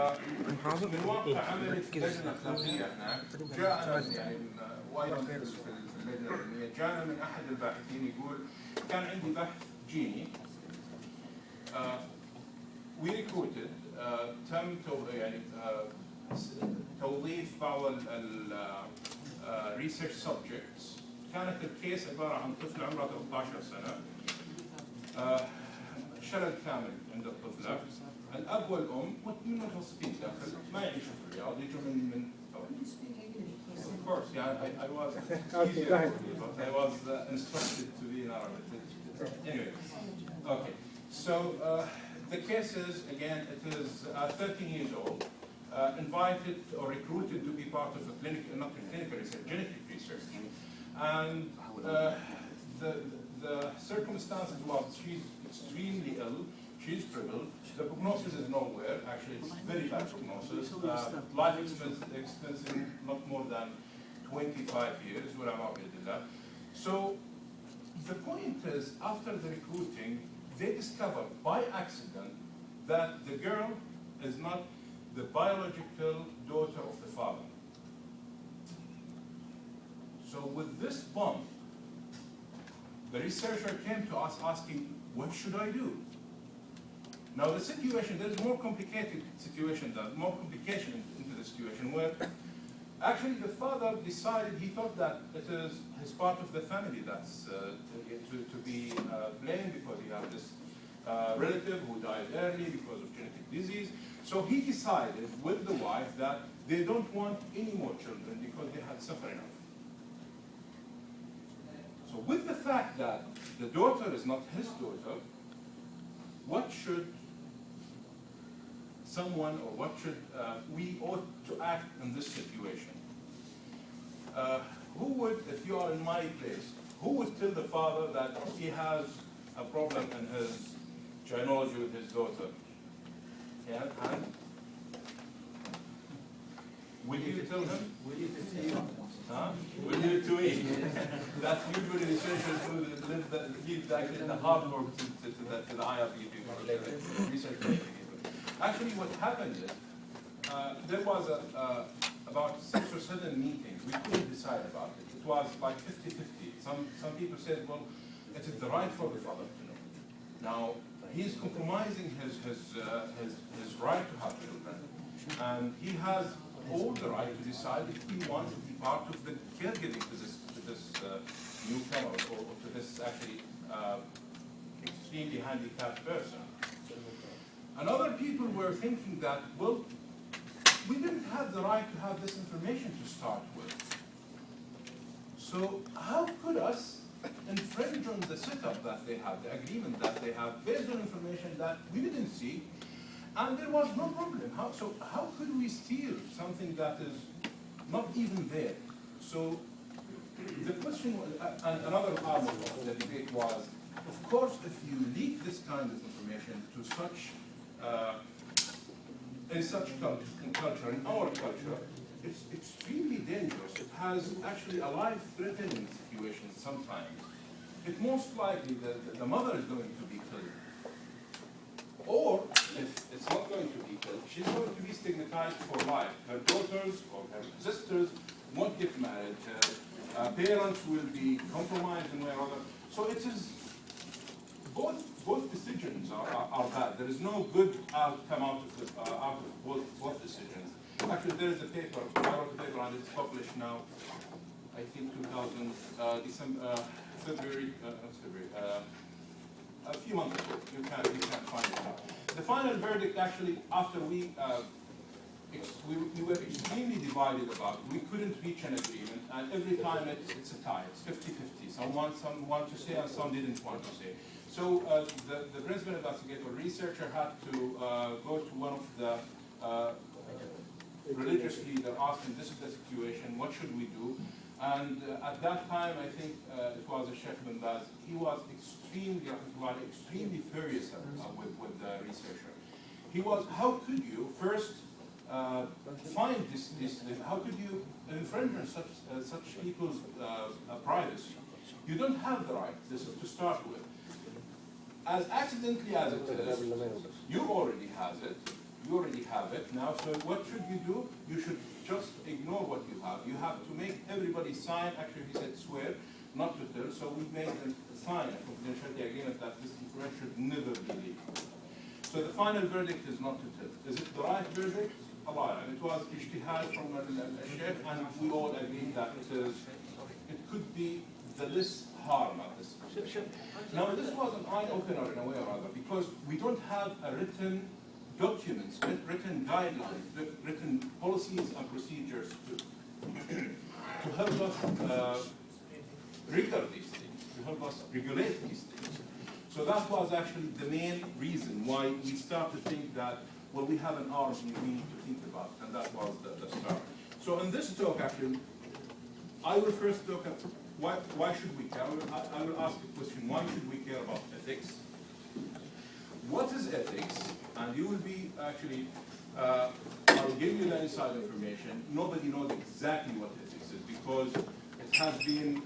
من واقع عملي في اللجنه الاخلاقيه هناك جاءنا يعني وايضا في اللجنه العلميه جاءنا من احد الباحثين يقول كان عندي بحث جيني we recruited تم يعني توظيف بعض الريسيرش سبجكتس. كانت الكيس عباره عن طفل عمره 13 سنه شلل كامل عند الطفله. الاب والام متوسطين داخل ما يعيشوا في الرياض يجوا من Of course, yeah, I was instructed to be in Arabic. Anyway, okay. So the case is, again, it is 13 years old, invited or recruited to be part of a clinical, not a clinical research, genetic research. And the circumstances was she's extremely ill, she's crippled, the prognosis is nowhere, actually it's very bad prognosis, life expectancy not more than 25 years, so the point is, after the recruiting, they discovered by accident that the girl is not the biological daughter of the father. So with this bump, the researcher came to us asking, what should I do? Now the situation, there is more complicated situation, more complication into the situation where actually the father decided, he thought that it is his part of the family that's to be blamed because he had this relative who died early because of genetic disease. So he decided with the wife that they don't want any more children because they had suffered enough. So with the fact that the daughter is not his daughter, what should someone or what should we ought to act in this situation? Who would, if you are in my place, who would tell the father that he has a problem in his genealogy with his daughter? Yeah, and will you tell him? Will you tell him? Huh? Will you to me? That usually researchers leave actually the hard work to the eye of the researchers. Actually, what happened is there was about 6 or 7 meetings. We couldn't decide about it. It was like 50-50. Some people said, well, it is the right for the father to know. Now he's compromising his right to have children, and he has all the right to decide if he wants to be part of the caregiving to this newcomer or to this actually extremely handicapped person. And other people were thinking that, well, we didn't have the right to have this information to start with. So how could us infringe on the setup that they have, the agreement that they have, based on information that we didn't see, and there was no problem. How could we steal something that is not even there? So the question, and another arm of the debate was, of course, if you leak this kind of information to such in such culture, in our culture, it's extremely dangerous. It has actually a life-threatening situation sometimes. It most likely the mother is going to be killed. Or, if it's not going to be killed, she's going to be stigmatized for life. Her daughters or her sisters won't get married. Parents will be compromised in one way or other. So it is both decisions are bad. There is no good outcome out of both decisions. Actually, there is a paper, I wrote a paper on it, it's published now, I think February, a few months ago. You can find it now. The final verdict, actually, after we were extremely divided about it. We couldn't reach an agreement, and every time it's a tie. It's 50-50. Some want to say, and some didn't want to say. So the principal investigator researcher had to go to one of the religious leaders, asking, this is the situation, what should we do? And at that time, I think it was a Sheikh bin Baz, he was extremely furious with the researcher. He was, how could you first find this, how could you infringe on such people's privacy? You don't have the right, this is to start with. As accidentally as it is, you already have it. You already have it now, so what should you do? You should just ignore what you have. You have to make everybody sign, actually he said swear, not to tell, so we made them sign a confidentiality agreement that this information should never be leaked. So the final verdict is not to tell. Is it the right verdict? Allah, and it was ijtihad from al-Sheikh, and we all agree that it could be the least harm at this point. Now this was an eye-opener in a way or other, because we don't have a written documents, written guidelines, written policies and procedures to help us regard these things, to help us regulate these things. So that was actually the main reason why we started to think that, well, we have an arm we need to think about, and that was the start. So in this talk, actually, I will first look at why should we care? I will ask the question, why should we care about ethics? What is ethics? And you will be actually, I'll give you the inside information. Nobody knows exactly what ethics is because it has been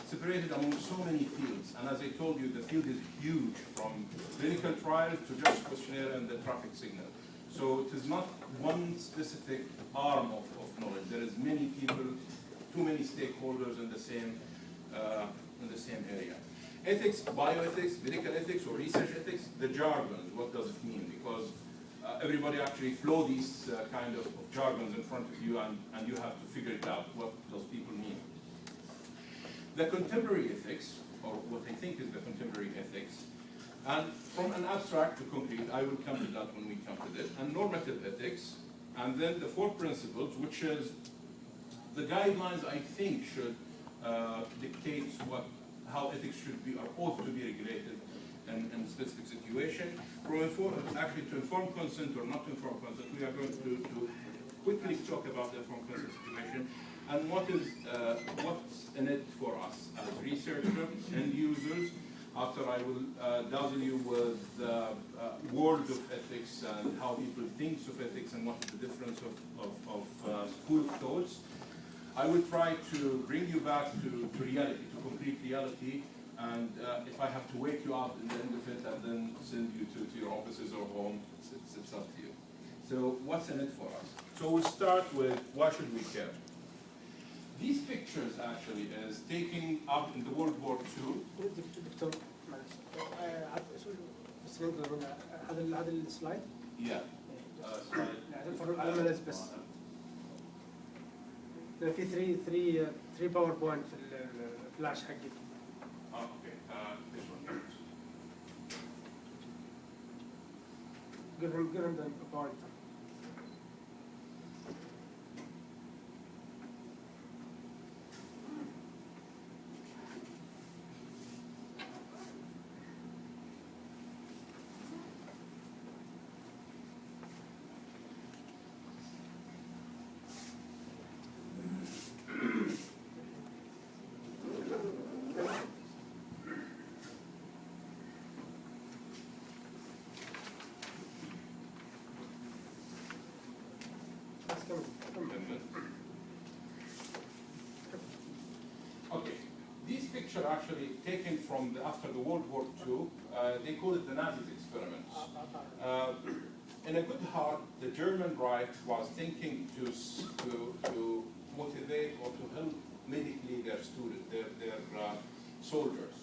separated among so many fields. And as I told you, the field is huge, from clinical trials to just questionnaire and the traffic signal. So it is not one specific arm of knowledge. There is many people, too many stakeholders in the same area. Ethics, bioethics, medical ethics, or research ethics, the jargons, what does it mean? Because everybody actually flow these kind of jargons in front of you, and you have to figure it out, what those people mean. The contemporary ethics, or what I think is the contemporary ethics, and from an abstract to concrete, I will come to that when we come to this, and normative ethics, and then the four principles, which is the guidelines I think should dictate how ethics should be or ought to be regulated in a specific situation. Actually, to inform consent or not to inform consent, we are going to quickly talk about the informed consent situation and what's in it for us as researchers and users. After I will dazzle you with the world of ethics and how people think of ethics and what is the difference of school of thoughts. I will try to bring you back to reality, to complete reality, and if I have to wake you up in the end of it and then send you to your offices or home, it's up to you. So what's in it for us? So we'll start with why should we care? These pictures actually is taken up in the World War II. دكتور بس نقدر هذا السلايد؟ Yeah. Slide. على الملز بس. في 3 باوربوينت في الفلاش حقي. Okay. This one. Give him the PowerPoint. Okay, these pictures are actually taken from after the World War II. They call it the Nazi experiments. In a good heart, the German Reich was thinking to motivate or to help medically their students, their soldiers.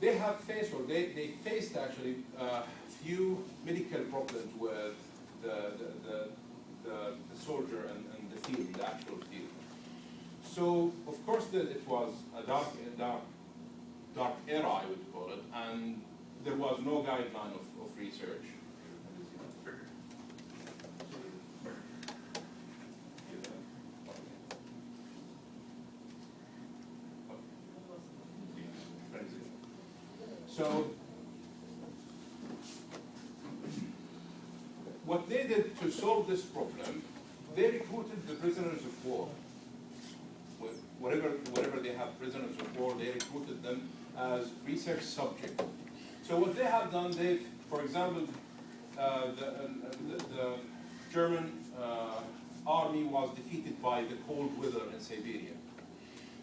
They have faced, or they faced actually few medical problems with the soldier and the field, the actual field. So, of course, it was a dark era, I would call it, and there was no guideline of research. So, what they did to solve this problem, they recruited the prisoners of war. Wherever they have prisoners of war, they recruited them as research subjects. So what they have done, for example, the German army was defeated by the cold weather in Siberia.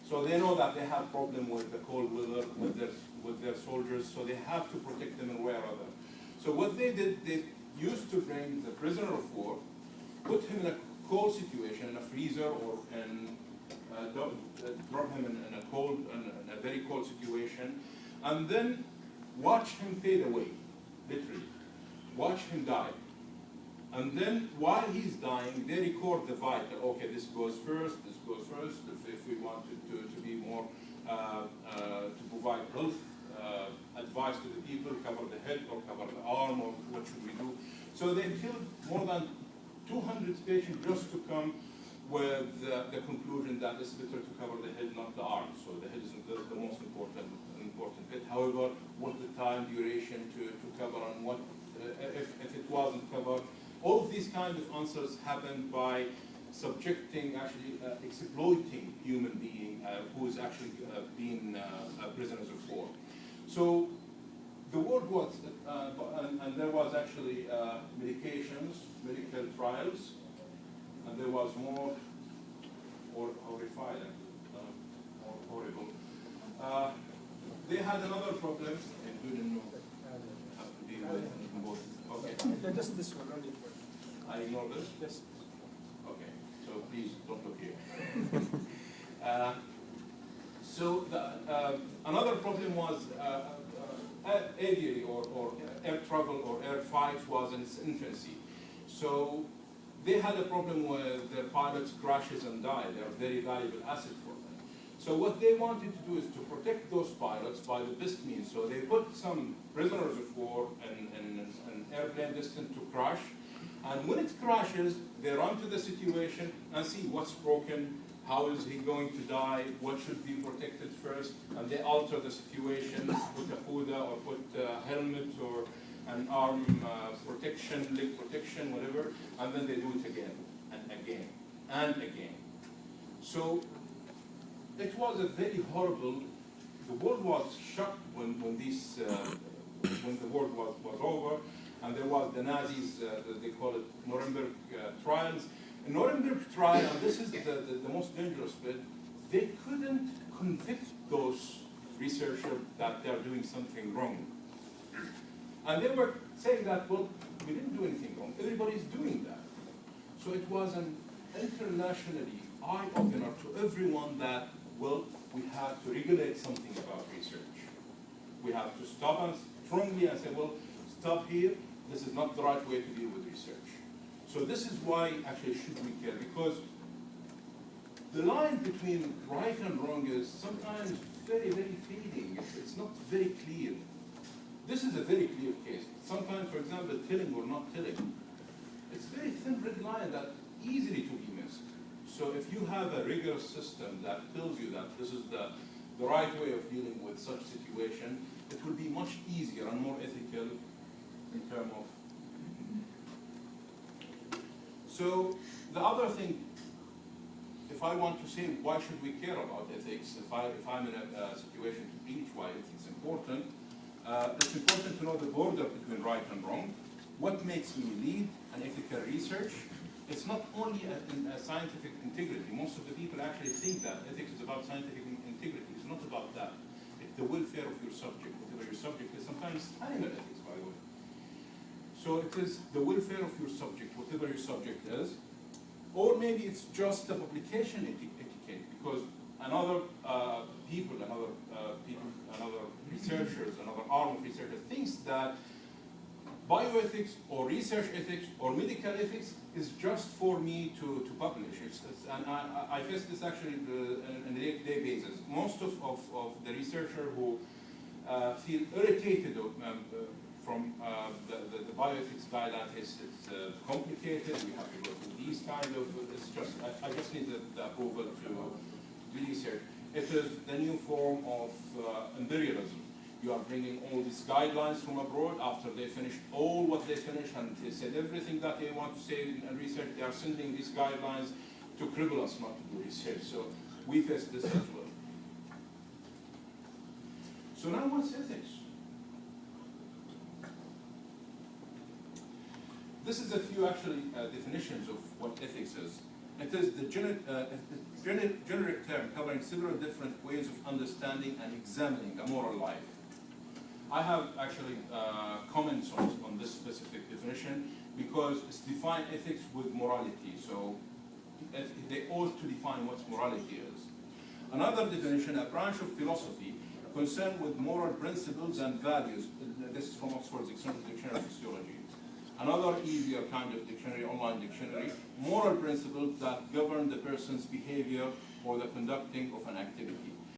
So they know that they have problem with the cold weather with their soldiers, so they have to protect them in one way or other. So what they did, they used to bring the prisoner of war, put him in a cold situation, in a freezer, or drop him in a very cold situation, and then watch him fade away, literally. Watch him die. And then while he's dying, they record the vital. Okay, this goes first, this goes first. If we wanted to be more, to provide health advice to the people, cover the head or cover the arm, or what should we do? So they killed more than 200 patients just to come with the conclusion that it's better to cover the head, not the arm. So the head is the most important bit. However, what the time duration to cover, and what if it wasn't covered. All of these kind of answers happen by subjecting, actually exploiting human being who is actually being prisoners of war. So the world was, and there was actually medications, medical trials, and there was more horrifying, more horrible. They had another problem, and we didn't know how to deal with both. Okay. Just this one only. I ignore this? Yes. Okay, so please don't look here. Another problem was aviary or air travel or air flights was in its infancy. So they had a problem with their pilots crashes and die. They're a very valuable asset for them. So what they wanted to do is to protect those pilots by the best means. So they put some prisoners of war in an airplane destined to crash. And when it crashes, they run to the situation and see what's broken, how is he going to die, what should be protected first, and they alter the situation, put a huda or put a helmet or an arm protection, leg protection, whatever, and then they do it again and again and again. So it was a very horrible. The world was shocked when the war was over. And there was the Nazis, they call it Nuremberg trials. In Nuremberg trial, and this is the most dangerous bit, they couldn't convict those researchers that they're doing something wrong. And they were saying that, well, we didn't do anything wrong. Everybody's doing that. So it was an internationally eye-opener to everyone that, well, we have to regulate something about research. We have to stop and strongly and say, well, stop here. This is not the right way to deal with research. So this is why actually should we care, because the line between right and wrong is sometimes very, very fading. It's not very clear. This is a very clear case. Sometimes, for example, telling or not telling. It's a very thin red line that easily to be missed. So if you have a rigorous system that tells you that this is the right way of dealing with such situation, it will be much easier and more ethical in terms of. So the other thing, if I want to say why should we care about ethics, if I'm in a situation to teach why it's important to know the border between right and wrong, what makes me lead an ethical research. It's not only a scientific integrity. Most of the people actually think that ethics is about scientific integrity. It's not about that. It's the welfare of your subject, whatever your subject is. Sometimes animal ethics, by the way. So it is the welfare of your subject, whatever your subject is. Or maybe it's just a publication etiquette, because another researchers, another arm of researchers thinks that bioethics or research ethics or medical ethics is just for me to publish. And I face this actually on a day-to-day basis. Most of the researchers who feel irritated from the bioethics guideline is it's complicated. We have to go through these kind of. It's just I just need the approval to research. It is the new form of imperialism. You are bringing all these guidelines from abroad after they finished all what they finished and they said everything that they want to say in research. They are sending these guidelines to cripple us not to do research. So we face this as well. So now what's ethics? This is a few actually definitions of what ethics is. It is the generic term covering several different ways of understanding and examining a moral life. I have actually comments on this specific definition because it's define ethics with morality. So they ought to define what morality is. Another definition, a branch of philosophy concerned with moral principles and values. This is from Oxford Dictionary of Sociology. Another easier kind of dictionary, online dictionary, moral principles that govern the person's behavior or the conducting of an activity.